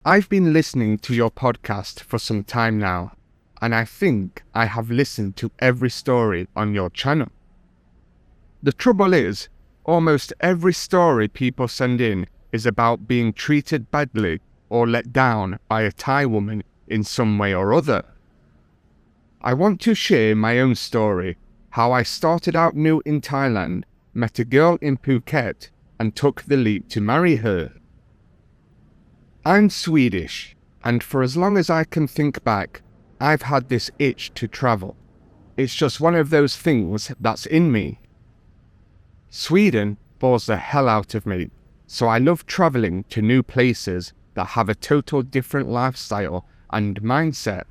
I've been listening to your podcast for some time now, and I think I have listened to every story on your channel. The trouble is, almost every story people send in is about being treated badly or let down by a Thai woman in some way or other. I want to share my own story, how I started out new in Thailand, met a girl in Phuket, and took the leap to marry her. I'm Swedish, and for as long as I can think back, I've had this itch to travel. It's just one of those things that's in me. Sweden bores the hell out of me, so I love traveling to new places that have a total different lifestyle and mindset.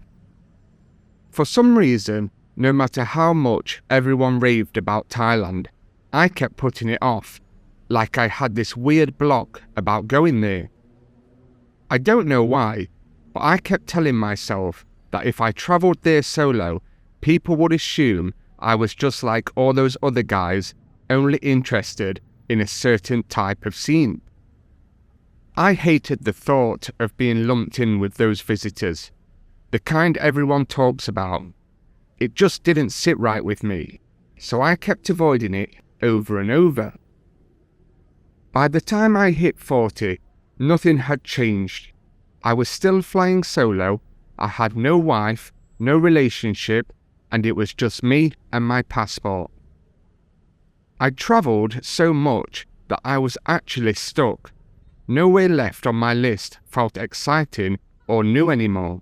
For some reason, no matter how much everyone raved about Thailand, I kept putting it off, like I had this weird block about going there. I don't know why, but I kept telling myself that if I travelled there solo, people would assume I was just like all those other guys, only interested in a certain type of scene. I hated the thought of being lumped in with those visitors, the kind everyone talks about. It just didn't sit right with me, so I kept avoiding it over and over. By the time I hit 40, nothing had changed. I was still flying solo, I had no wife, no relationship, and it was just me and my passport. I'd travelled so much that I was actually stuck. Nowhere left on my list felt exciting or new anymore.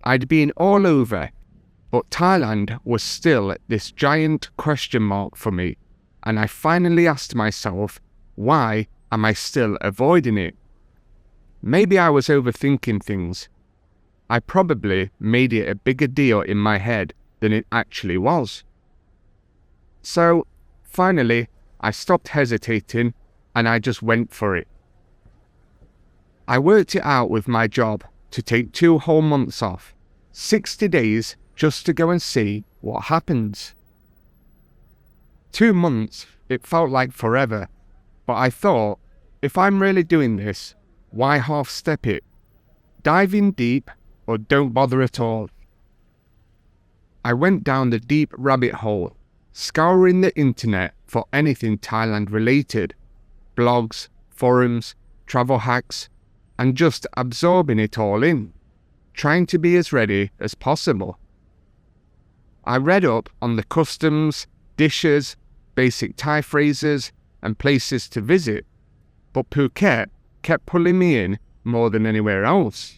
I'd been all over, but Thailand was still this giant question mark for me, and I finally asked myself, why am I still avoiding it? Maybe I was overthinking things. I probably made it a bigger deal in my head than it actually was. So, finally, I stopped hesitating and I just went for it. I worked it out with my job to take 2 whole months off, 60 days just to go and see what happens. 2 months, it felt like forever, but I thought, if I'm really doing this, why half-step it? Dive in deep or don't bother at all. I went down the deep rabbit hole, scouring the internet for anything Thailand related, blogs, forums, travel hacks, and just absorbing it all in, trying to be as ready as possible. I read up on the customs, dishes, basic Thai phrases, and places to visit, but Phuket kept pulling me in more than anywhere else.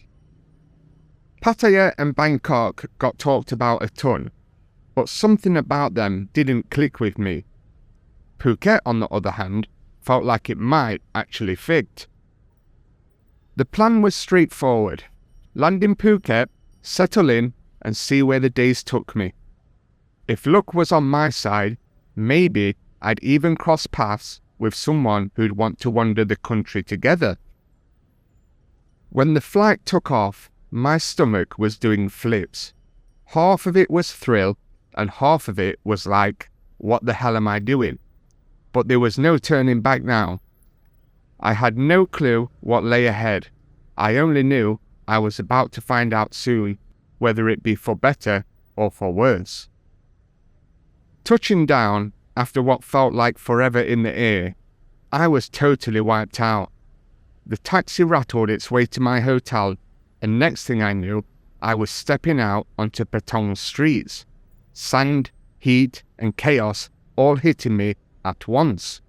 Pattaya and Bangkok got talked about a ton, but something about them didn't click with me. Phuket, on the other hand, felt like it might actually fit. The plan was straightforward. Land in Phuket, settle in, and see where the days took me. If luck was on my side, maybe I'd even cross paths with someone who'd want to wander the country together. When the flight took off, my stomach was doing flips. Half of it was thrill, and half of it was like, what the hell am I doing? But there was no turning back now. I had no clue what lay ahead. I only knew I was about to find out soon, whether it be for better or for worse. Touching down, after what felt like forever in the air, I was totally wiped out. The taxi rattled its way to my hotel, and next thing I knew, I was stepping out onto Patong's streets. Sand, heat, and chaos all hitting me at once.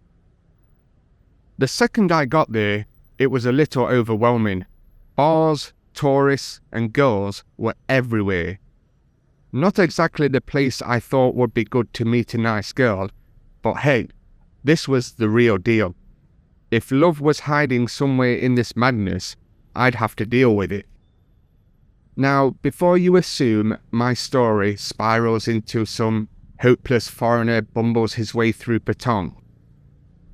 The second I got there, it was a little overwhelming. Bars, tourists, and girls were everywhere. Not exactly the place I thought would be good to meet a nice girl, but hey, this was the real deal. If love was hiding somewhere in this madness, I'd have to deal with it. Now, before you assume my story spirals into some hopeless foreigner bumbles his way through Patong,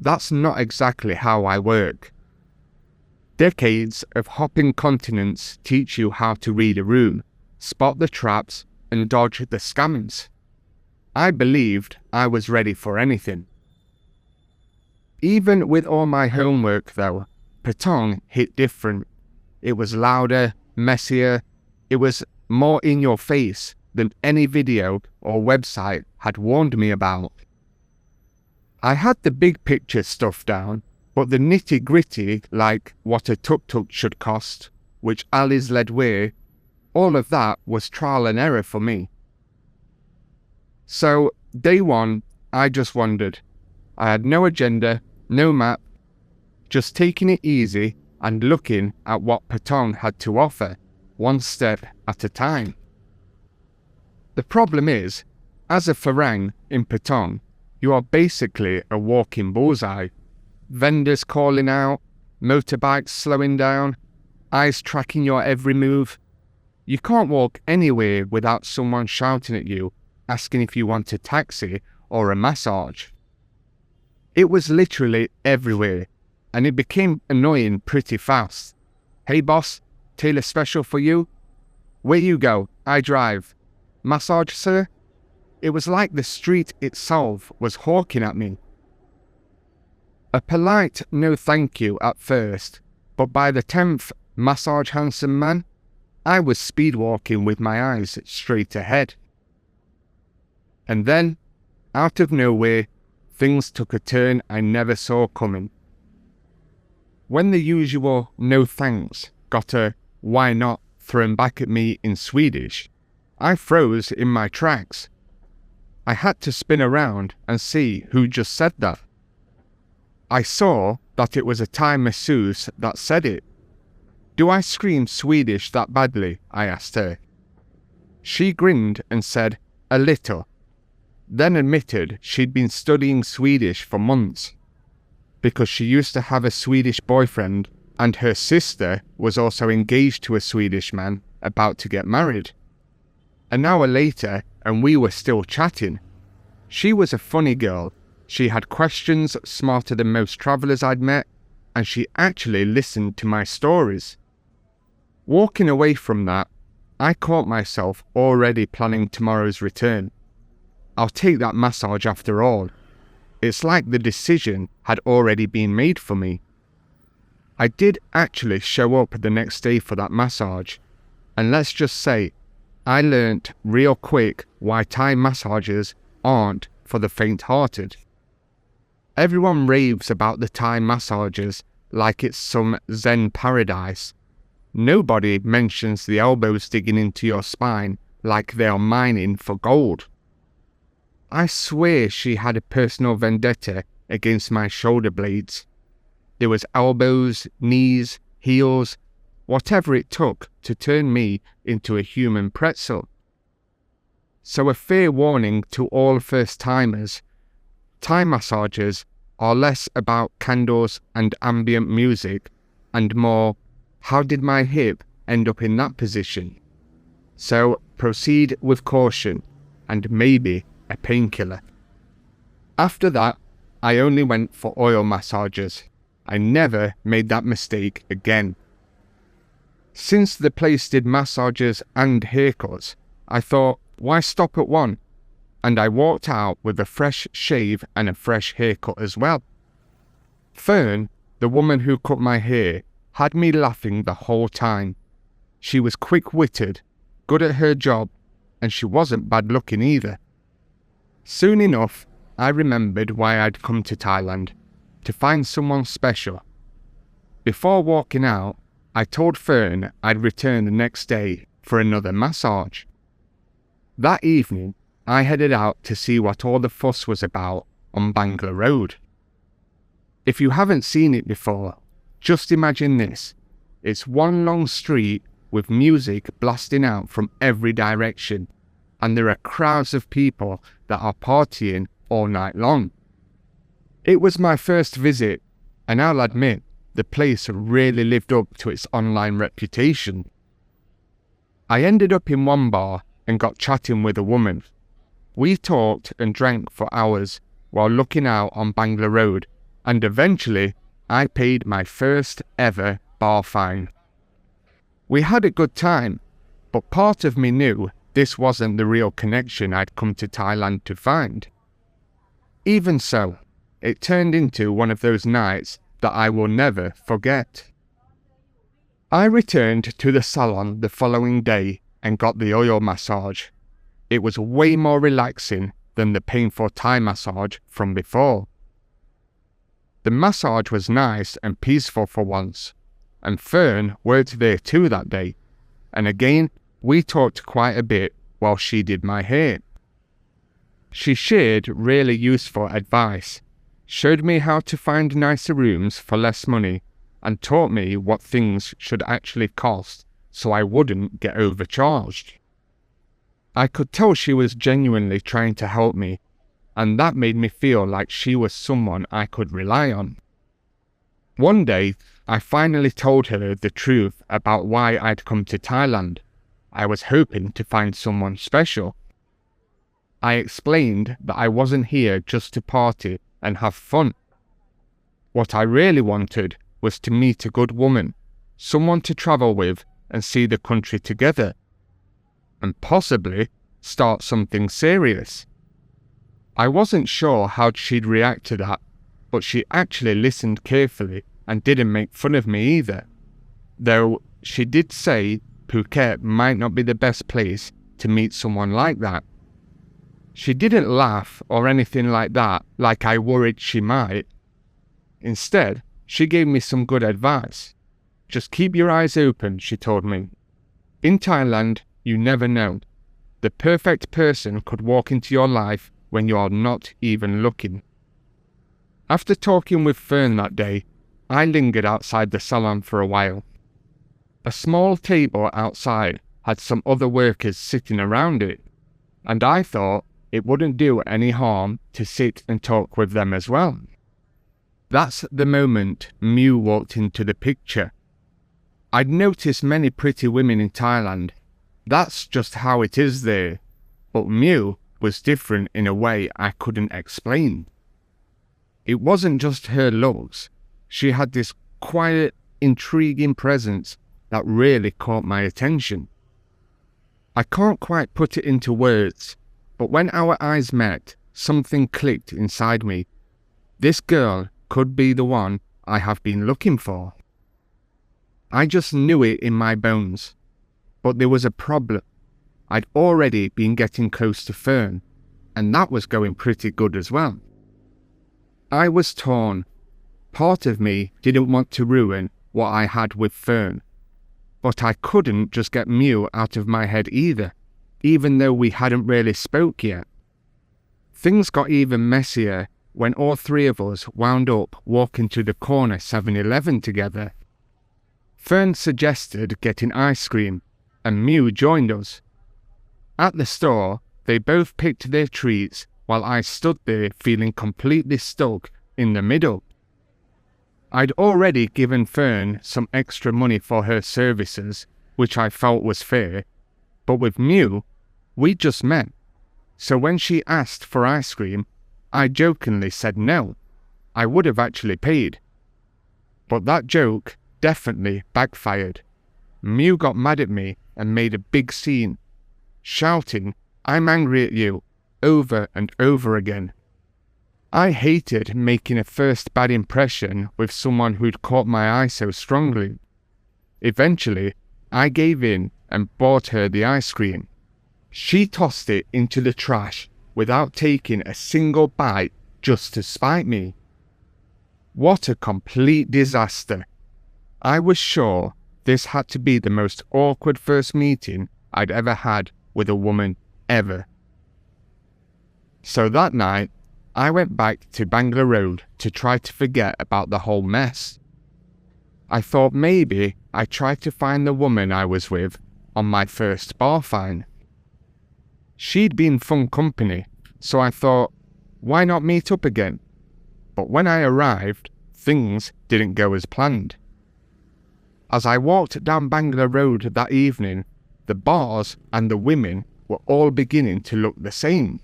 that's not exactly how I work. Decades of hopping continents teach you how to read a room, spot the traps, and dodge the scams. I believed I was ready for anything. Even with all my homework though, Patong hit different. It was louder, messier. It was more in your face than any video or website had warned me about. I had the big picture stuff down, but the nitty-gritty, like what a tuk-tuk should cost, which alleys led where, all of that was trial and error for me. So, day one, I just wandered. I had no agenda, no map, just taking it easy and looking at what Patong had to offer, one step at a time. The problem is, as a Farang in Patong, you are basically a walking bullseye. Vendors calling out, motorbikes slowing down, eyes tracking your every move. You can't walk anywhere without someone shouting at you, asking if you want a taxi or a massage. It was literally everywhere, and it became annoying pretty fast. Hey boss, tailor special for you? Where you go? I drive. Massage, sir? It was like the street itself was hawking at me. A polite no thank you at first, but by the 10th massage handsome man, I was speed walking with my eyes straight ahead. And then, out of nowhere, things took a turn I never saw coming. When the usual no thanks got a why not thrown back at me in Swedish, I froze in my tracks. I had to spin around and see who just said that. I saw that it was a Thai masseuse that said it. Do I scream Swedish that badly? I asked her. She grinned and said, a little, then admitted she'd been studying Swedish for months, because she used to have a Swedish boyfriend and her sister was also engaged to a Swedish man about to get married. An hour later, and we were still chatting. She was a funny girl. She had questions smarter than most travellers I'd met, and she actually listened to my stories. Walking away from that, I caught myself already planning tomorrow's return. I'll take that massage after all. It's like the decision had already been made for me. I did actually show up the next day for that massage, and let's just say, I learnt real quick why Thai massages aren't for the faint-hearted. Everyone raves about the Thai massages like it's some Zen paradise. Nobody mentions the elbows digging into your spine like they are mining for gold. I swear she had a personal vendetta against my shoulder blades. There was elbows, knees, heels, whatever it took to turn me into a human pretzel. So a fair warning to all first-timers, Thai massages are less about candles and ambient music and more, how did my hip end up in that position? So proceed with caution and maybe a painkiller. After that, I only went for oil massages. I never made that mistake again. Since the place did massages and haircuts, I thought, why stop at one? And I walked out with a fresh shave and a fresh haircut as well. Fern, the woman who cut my hair, had me laughing the whole time. She was quick-witted, good at her job, and she wasn't bad-looking either. Soon enough, I remembered why I'd come to Thailand, to find someone special. Before walking out, I told Fern I'd return the next day for another massage. That evening, I headed out to see what all the fuss was about on Bangla Road. If you haven't seen it before, just imagine this. It's one long street with music blasting out from every direction, and there are crowds of people that are partying all night long. It was my first visit, and I'll admit, the place really lived up to its online reputation. I ended up in one bar and got chatting with a woman. We talked and drank for hours while looking out on Bangla Road, and eventually I paid my first ever bar fine. We had a good time, but part of me knew this wasn't the real connection I'd come to Thailand to find. Even so, it turned into one of those nights that I will never forget. I returned to the salon the following day and got the oil massage. It was way more relaxing than the painful Thai massage from before. The massage was nice and peaceful for once, and Fern worked there too that day, and again we talked quite a bit while she did my hair. She shared really useful advice, showed me how to find nicer rooms for less money, and taught me what things should actually cost so I wouldn't get overcharged. I could tell she was genuinely trying to help me, and that made me feel like she was someone I could rely on. One day, I finally told her the truth about why I'd come to Thailand. I was hoping to find someone special. I explained that I wasn't here just to party and have fun. What I really wanted was to meet a good woman, someone to travel with and see the country together, and possibly start something serious. I wasn't sure how she'd react to that, but she actually listened carefully and didn't make fun of me either, though she did say Phuket might not be the best place to meet someone like that. She didn't laugh or anything like that, like I worried she might. Instead, she gave me some good advice. Just keep your eyes open, she told me. In Thailand, you never know. The perfect person could walk into your life when you are not even looking. After talking with Fern that day, I lingered outside the salon for a while. A small table outside had some other workers sitting around it, and I thought it wouldn't do any harm to sit and talk with them as well. That's the moment Mew walked into the picture. I'd noticed many pretty women in Thailand. That's just how it is there. But Mew was different in a way I couldn't explain. It wasn't just her looks. She had this quiet, intriguing presence that really caught my attention. I can't quite put it into words, but when our eyes met, something clicked inside me. This girl could be the one I have been looking for. I just knew it in my bones. But there was a problem. I'd already been getting close to Fern, and that was going pretty good as well. I was torn. Part of me didn't want to ruin what I had with Fern, but I couldn't just get Mew out of my head either, even though we hadn't really spoke yet. Things got even messier when all three of us wound up walking to the corner 7-Eleven together. Fern suggested getting ice cream, and Mew joined us. At the store, they both picked their treats while I stood there feeling completely stuck in the middle. I'd already given Fern some extra money for her services, which I felt was fair, but with Mew, we just met. So when she asked for ice cream, I jokingly said no. I would have actually paid. But that joke definitely backfired. Mew got mad at me and made a big scene, shouting, "I'm angry at you," over and over again. I hated making a first bad impression with someone who'd caught my eye so strongly. Eventually, I gave in and bought her the ice cream. She tossed it into the trash without taking a single bite just to spite me. What a complete disaster. I was sure this had to be the most awkward first meeting I'd ever had with a woman ever. So that night, I went back to Bangla Road to try to forget about the whole mess. I thought maybe I'd try to find the woman I was with on my first bar find. She'd been fun company, so I thought, why not meet up again? But when I arrived, things didn't go as planned. As I walked down Bangla Road that evening, the bars and the women were all beginning to look the same.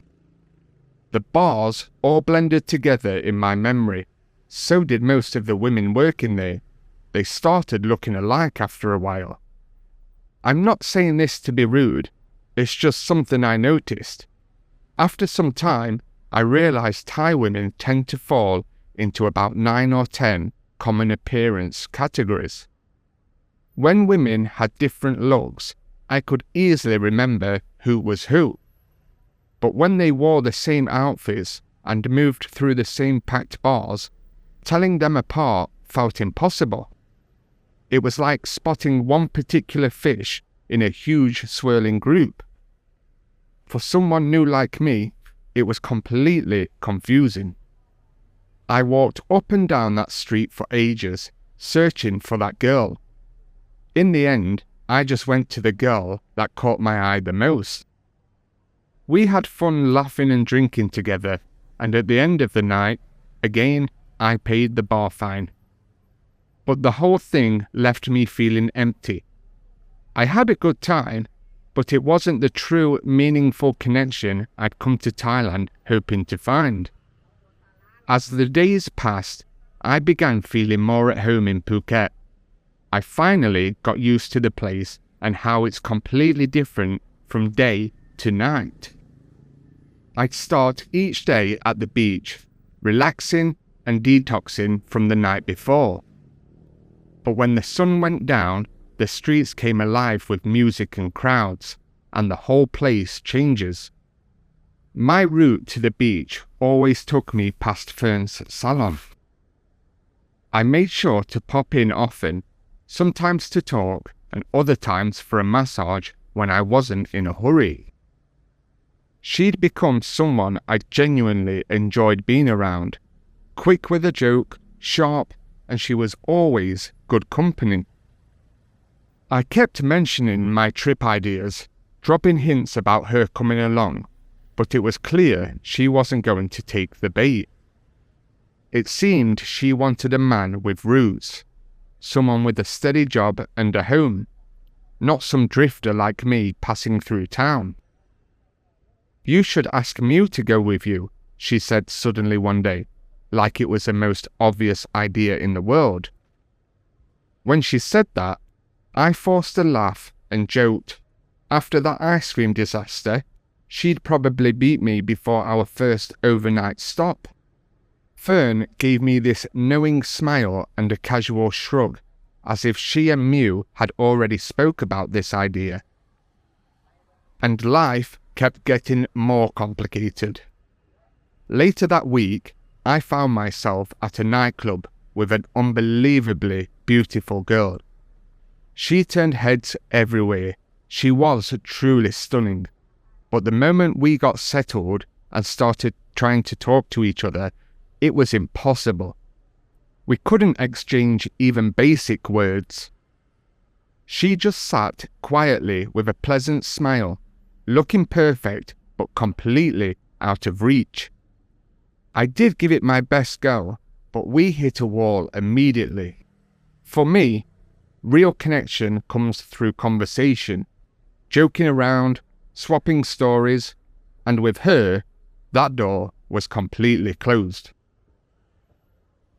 The bars all blended together in my memory. So did most of the women working there. They started looking alike after a while. I'm not saying this to be rude, it's just something I noticed. After some time, I realized Thai women tend to fall into about 9 or 10 common appearance categories. When women had different looks, I could easily remember who was who. But when they wore the same outfits and moved through the same packed bars, telling them apart felt impossible. It was like spotting one particular fish in a huge swirling group. For someone new like me, it was completely confusing. I walked up and down that street for ages, searching for that girl. In the end, I just went to the girl that caught my eye the most. We had fun laughing and drinking together, and at the end of the night, again, I paid the bar fine. But the whole thing left me feeling empty. I had a good time, but it wasn't the true, meaningful connection I'd come to Thailand hoping to find. As the days passed, I began feeling more at home in Phuket. I finally got used to the place and how it's completely different from day to night. I'd start each day at the beach, relaxing and detoxing from the night before. But when the sun went down, the streets came alive with music and crowds, and the whole place changes. My route to the beach always took me past Fern's salon. I made sure to pop in often, sometimes to talk and other times for a massage when I wasn't in a hurry. She'd become someone I genuinely enjoyed being around, quick with a joke, sharp, and she was always good company. I kept mentioning my trip ideas, dropping hints about her coming along, but it was clear she wasn't going to take the bait. It seemed she wanted a man with roots, someone with a steady job and a home, not some drifter like me passing through town. "You should ask Mew to go with you," she said suddenly one day, like it was the most obvious idea in the world. When she said that, I forced a laugh and joked. After that ice cream disaster, she'd probably beat me before our first overnight stop. Fern gave me this knowing smile and a casual shrug, as if she and Mew had already spoke about this idea. And life kept getting more complicated. Later that week, I found myself at a nightclub with an unbelievably beautiful girl. She turned heads everywhere. She was truly stunning. But the moment we got settled and started trying to talk to each other, it was impossible. We couldn't exchange even basic words. She just sat quietly with a pleasant smile, looking perfect but completely out of reach. I did give it my best go, but we hit a wall immediately. For me, real connection comes through conversation, joking around, swapping stories, and with her, that door was completely closed.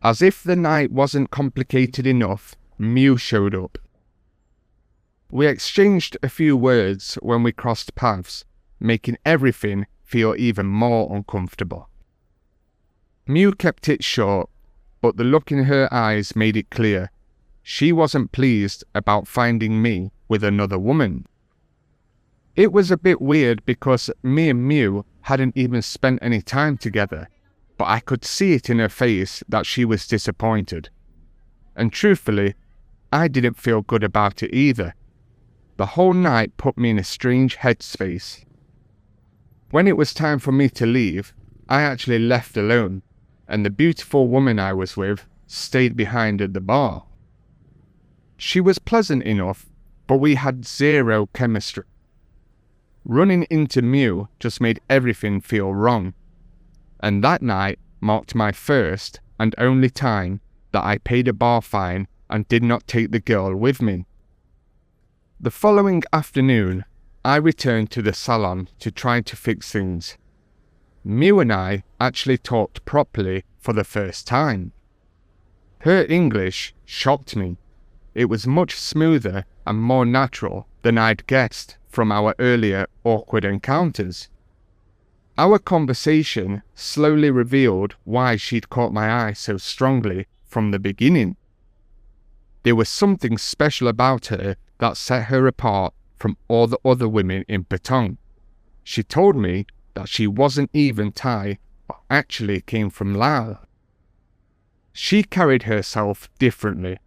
As if the night wasn't complicated enough, Mew showed up. We exchanged a few words when we crossed paths, making everything feel even more uncomfortable. Mew kept it short, but the look in her eyes made it clear. She wasn't pleased about finding me with another woman. It was a bit weird because me and Mew hadn't even spent any time together, but I could see it in her face that she was disappointed. And truthfully, I didn't feel good about it either. The whole night put me in a strange headspace. When it was time for me to leave, I actually left alone, and the beautiful woman I was with stayed behind at the bar. She was pleasant enough, but we had zero chemistry. Running into Mew just made everything feel wrong, and that night marked my first and only time that I paid a bar fine and did not take the girl with me. The following afternoon, I returned to the salon to try to fix things. Mew and I actually talked properly for the first time. Her English shocked me. It was much smoother and more natural than I'd guessed from our earlier awkward encounters. Our conversation slowly revealed why she'd caught my eye so strongly from the beginning. There was something special about her that set her apart from all the other women in Patong. She told me that she wasn't even Thai, but actually came from Laos. She carried herself differently.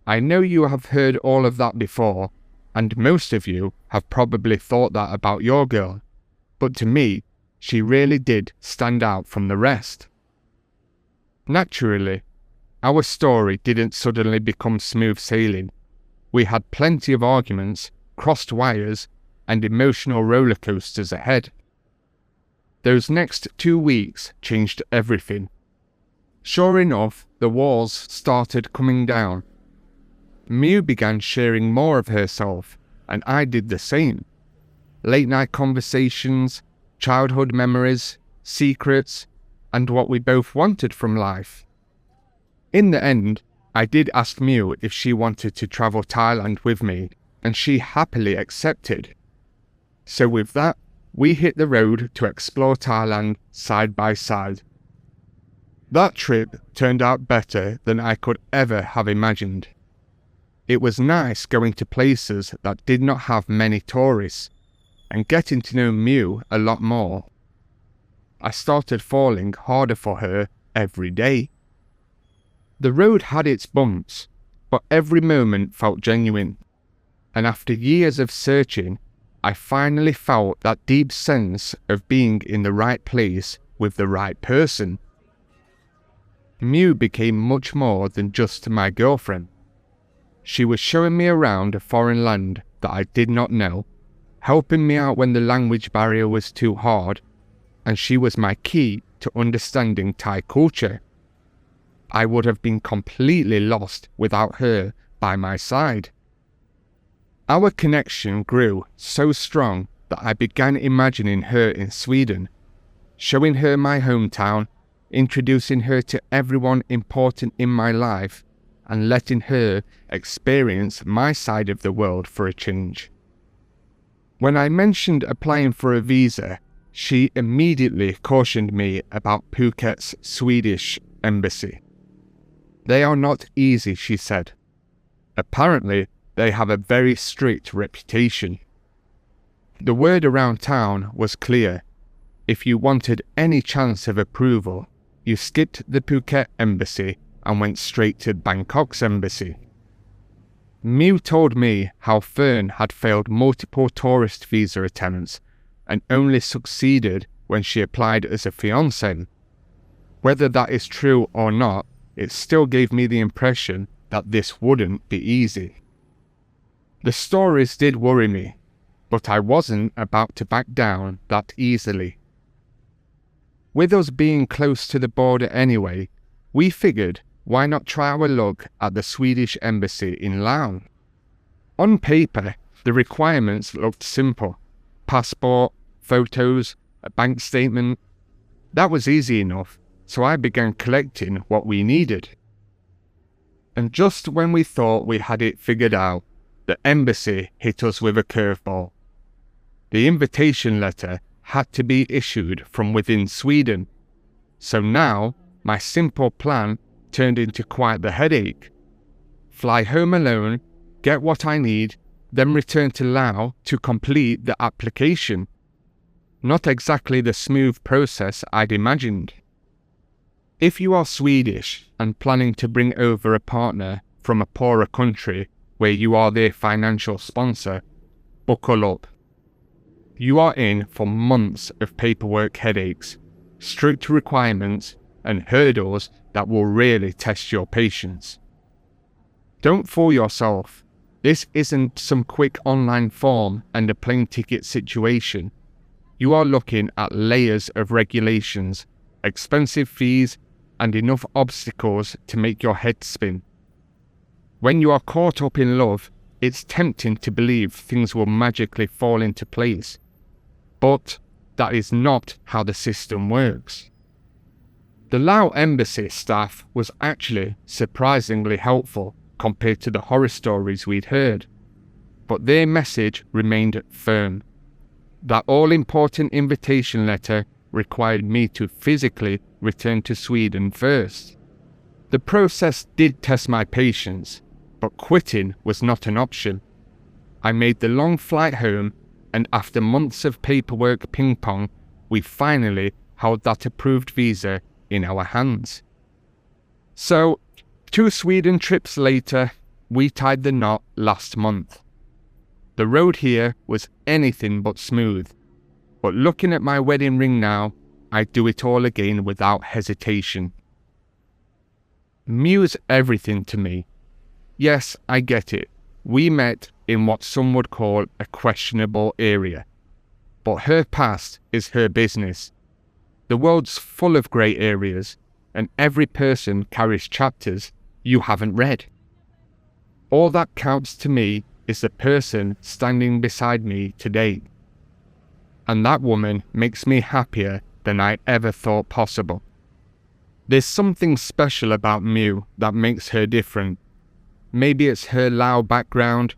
I know you have heard all of that before, and most of you have probably thought that about your girl, but to me, she really did stand out from the rest. Naturally, our story didn't suddenly become smooth sailing. We had plenty of arguments, crossed wires, and emotional roller coasters ahead. Those next 2 weeks changed everything. Sure enough, the walls started coming down. Miu began sharing more of herself, and I did the same. Late night conversations, childhood memories, secrets, and what we both wanted from life. In the end, I did ask Miu if she wanted to travel Thailand with me, and she happily accepted. So with that, we hit the road to explore Thailand side by side. That trip turned out better than I could ever have imagined. It was nice going to places that did not have many tourists, and getting to know Miu a lot more. I started falling harder for her every day. The road had its bumps, but every moment felt genuine, and after years of searching, I finally felt that deep sense of being in the right place with the right person. Miu became much more than just my girlfriend. She was showing me around a foreign land that I did not know, helping me out when the language barrier was too hard, and she was my key to understanding Thai culture. I would have been completely lost without her by my side. Our connection grew so strong that I began imagining her in Sweden, showing her my hometown, introducing her to everyone important in my life, and letting her experience my side of the world for a change. When I mentioned applying for a visa, she immediately cautioned me about Phuket's Swedish embassy. They are not easy, she said. Apparently, they have a very strict reputation. The word around town was clear. If you wanted any chance of approval, you skipped the Phuket embassy and went straight to Bangkok's embassy. Miu told me how Fern had failed multiple tourist visa attempts and only succeeded when she applied as a fiancée. Whether that is true or not, it still gave me the impression that this wouldn't be easy. The stories did worry me, but I wasn't about to back down that easily. With us being close to the border anyway, we figured why not try our luck at the Swedish embassy in Laos? On paper, the requirements looked simple. Passport, photos, a bank statement. That was easy enough, so I began collecting what we needed. And just when we thought we had it figured out, the embassy hit us with a curveball. The invitation letter had to be issued from within Sweden. So now, my simple plan turned into quite the headache. Fly home alone, get what I need, then return to Laos to complete the application. Not exactly the smooth process I'd imagined. If you are Swedish and planning to bring over a partner from a poorer country where you are their financial sponsor, buckle up. You are in for months of paperwork headaches, strict requirements, and hurdles that will really test your patience. Don't fool yourself. This isn't some quick online form and a plane ticket situation. You are looking at layers of regulations, expensive fees, and enough obstacles to make your head spin. When you are caught up in love, it's tempting to believe things will magically fall into place. But that is not how the system works. The Laos embassy staff was actually surprisingly helpful compared to the horror stories we'd heard, but their message remained firm. That all-important invitation letter required me to physically return to Sweden first. The process did test my patience. but quitting was not an option. I made the long flight home, and after months of paperwork ping pong, we finally held that approved visa in our hands. So, 2 Sweden trips later, we tied the knot last month. The road here was anything but smooth, but looking at my wedding ring now, I'd do it all again without hesitation. Mew's everything to me. Yes, I get it. We met in what some would call a questionable area. But her past is her business. The world's full of grey areas, and every person carries chapters you haven't read. All that counts to me is the person standing beside me today. And that woman makes me happier than I ever thought possible. There's something special about Mew that makes her different. Maybe it's her Lao background,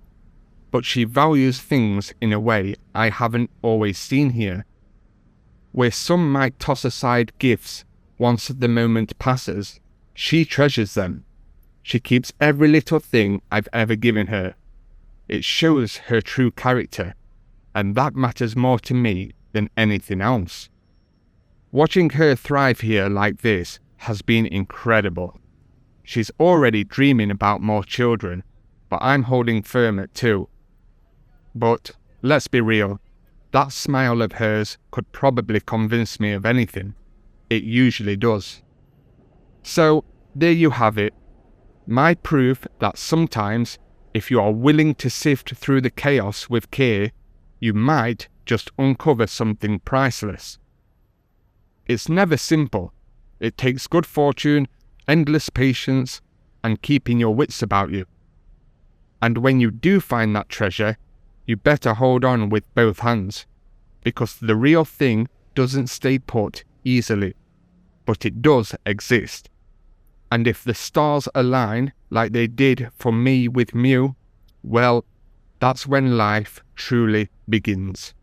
but she values things in a way I haven't always seen here. Where some might toss aside gifts once the moment passes, she treasures them. She keeps every little thing I've ever given her. It shows her true character, and that matters more to me than anything else. Watching her thrive here like this has been incredible. She's already dreaming about more children, but I'm holding firm at 2. But let's be real, that smile of hers could probably convince me of anything. It usually does. So, there you have it. My proof that sometimes, if you are willing to sift through the chaos with care, you might just uncover something priceless. It's never simple. It takes good fortune, endless patience, and keeping your wits about you. And when you do find that treasure, you better hold on with both hands, because the real thing doesn't stay put easily, but it does exist. And if the stars align like they did for me with Mew, well, that's when life truly begins.